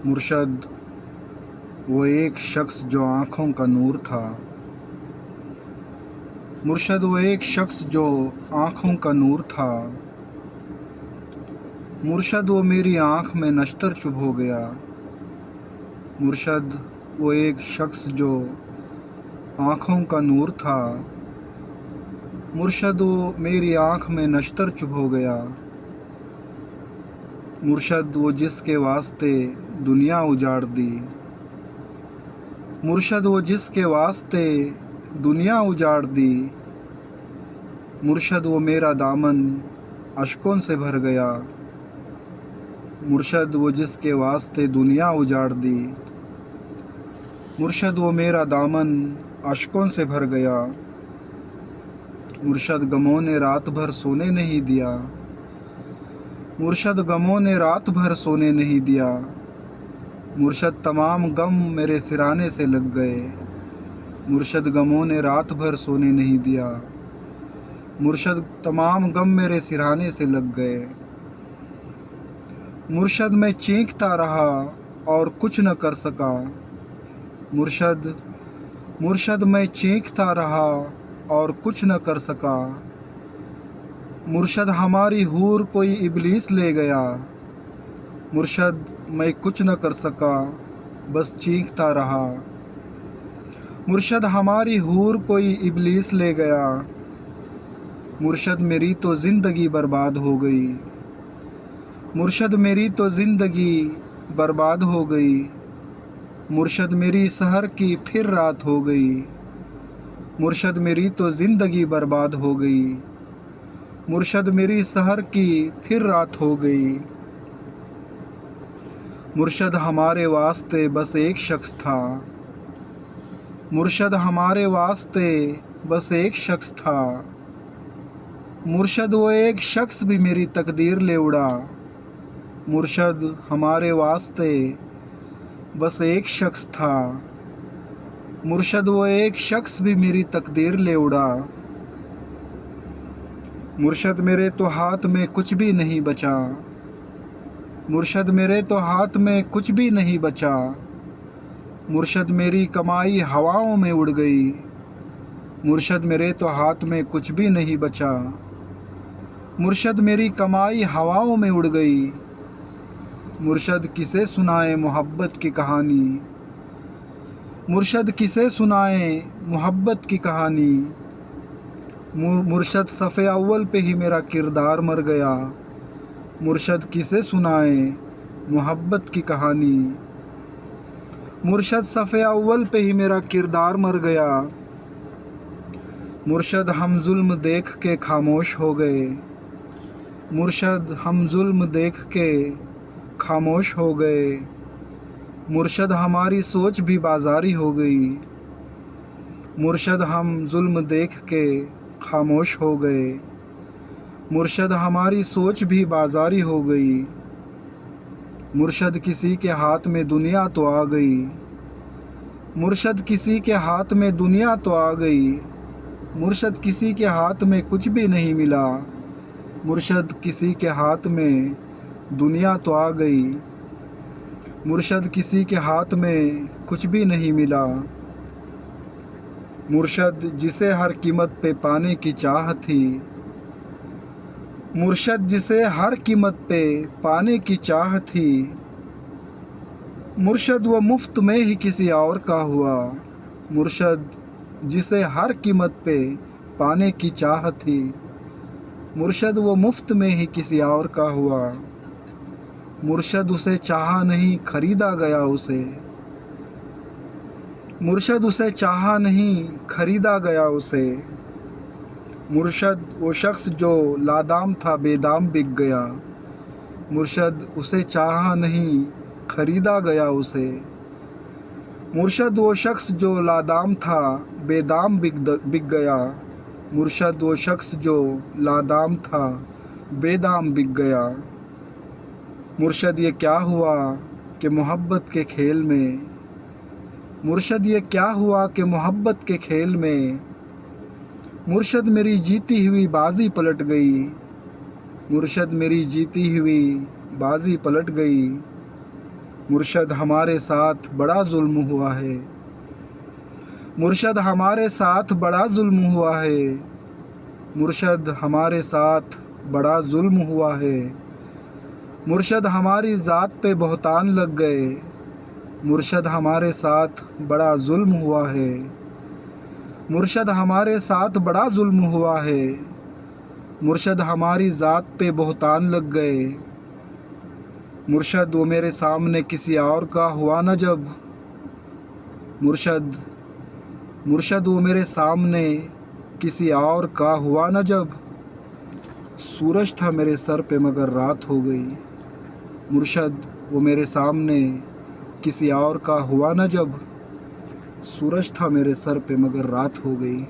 मुर्शद वो एक शख्स जो आँखों का नूर था। मुर्शद वो एक शख्स जो आँखों का नूर था। मुर्शद वो मेरी आँख में नश्तर चुभ हो गया। मुर्शद वो एक शख्स जो आँखों का नूर था। मुर्शद वो मेरी आँख में नश्तर चुभ हो गया। मुर्शद वो जिसके वास्ते दुनिया उजाड़ दी। मुर्शद वो जिसके वास्ते दुनिया उजाड़ दी। मुर्शद वो मेरा दामन अश्कों से भर गया। मुर्शद वो जिसके वास्ते दुनिया उजाड़ दी। मुर्शद वो मेरा दामन अश्कों से भर गया। मुर्शद गमों ने रात भर सोने नहीं दिया। मुर्शद गमों ने रात भर सोने नहीं दिया। मुर्शद तमाम गम मेरे सिराने से लग गए। मुर्शद गमों ने रात भर सोने नहीं दिया। मुर्शद तमाम गम मेरे सिराने से लग गए। मुर्शद मैं चीखता रहा और कुछ न कर सका। मुर्शद मैं चीखता रहा और कुछ न कर सका। मुर्शद हमारी हूर कोई इबलीस ले गया। मुर्शद मैं कुछ न कर सका, बस चीखता रहा। मुर्शद हमारी हूर कोई इबलीस ले गया। मुर्शद मेरी तो ज़िंदगी बर्बाद हो गई। मुर्शद मेरी तो ज़िंदगी बर्बाद हो गई। मुर्शद मेरी सहर की फिर रात हो गई। मुर्शद मेरी तो ज़िंदगी बर्बाद हो गई। मुर्शद मेरी सहर की फिर रात हो गई। मुर्शद हमारे वास्ते बस एक शख्स था। मुर्शद हमारे वास्ते बस एक शख्स था। मुर्शद वो एक शख्स भी मेरी तकदीर ले उड़ा। मुर्शद हमारे वास्ते बस एक शख्स था। मुर्शद वो एक शख्स भी मेरी तकदीर ले उड़ा। मुर्शद मेरे तो हाथ में कुछ भी नहीं बचा। मुर्शद मेरे तो हाथ में कुछ भी नहीं बचा। मुर्शद मेरी कमाई हवाओं में उड़ गई। मुर्शद मेरे तो हाथ में कुछ भी नहीं बचा। मुर्शद मेरी कमाई हवाओं में उड़ गई। मुर्शद किसे सुनाए मोहब्बत की कहानी। मुर्शद किसे सुनाए मोहब्बत की कहानी। मुर्शद सफ़े अव्वल पे ही मेरा किरदार मर गया। मुर्शद किसे सुनाए मोहब्बत की कहानी। मुर्शद सफ़े अव्वल पे ही मेरा किरदार मर गया। मुर्शद हम जुल्म देख के खामोश हो गए। मुर्शद हम जुल्म देख के खामोश हो गए। मुर्शद हमारी सोच भी बाजारी हो गई। मुर्शद हम जुल्म देख के खामोश हो गए। मुर्शद हमारी सोच भी बाजारी हो गई। मुर्शद किसी के हाथ में दुनिया तो आ गई। मुर्शद किसी के हाथ में दुनिया तो आ गई। मुर्शद किसी के हाथ में कुछ भी नहीं मिला। मुर्शद किसी के हाथ में दुनिया तो आ गई। मुर्शद किसी के हाथ में कुछ भी नहीं मिला। मुर्शद जिसे हर कीमत पे पाने की चाह थी। मुर्शद जिसे हर कीमत पे पाने की चाह थी। मुर्शद वो मुफ्त में ही किसी और का हुआ। मुर्शद जिसे हर कीमत पे पाने की चाह थी। मुर्शद वो मुफ्त में ही किसी और का हुआ। मुर्शद उसे चाहा नहीं, खरीदा गया उसे। मुर्शद उसे चाहा नहीं, खरीदा गया उसे। मुर्शद वो शख्स जो लादाम था, बेदाम बिक गया। मुर्शद उसे चाहा नहीं, खरीदा गया उसे। मुर्शद वो शख्स जो लादाम था, बेदाम बिक गया। मुर्शद वो शख्स जो लादाम था, बेदाम बिक गया। मुर्शद ये क्या हुआ कि मोहब्बत के खेल में। मुर्शद ये क्या हुआ कि मोहब्बत के खेल में। मुर्शद मेरी जीती हुई बाजी पलट गई। मुर्शद मेरी जीती हुई बाजी पलट गई। मुर्शद हमारे साथ बड़ा जुल्म हुआ है, मुर्शद हमारे साथ बड़ा जुल्म हुआ है, मुर्शद हमारे साथ बड़ा जुल्म हुआ है। मुर्शद हमारी ज़ात पे बहतान लग गए, मुर्शद हमारे साथ बड़ा जुल्म हुआ है, मुर्शद हमारे साथ बड़ा जुल्म हुआ है। मुर्शद हमारी ज़ात पे बहतान लग गए, मुर्शद वो मेरे सामने किसी और का हुआ न जब, मुर्शद मुर्शद वो मेरे सामने किसी और का हुआ न जब। सूरज था मेरे सर पे मगर रात हो गई, मुर्शद वो मेरे सामने किसी और का हुआ न जब। सूरज था मेरे सर पे मगर रात हो गई।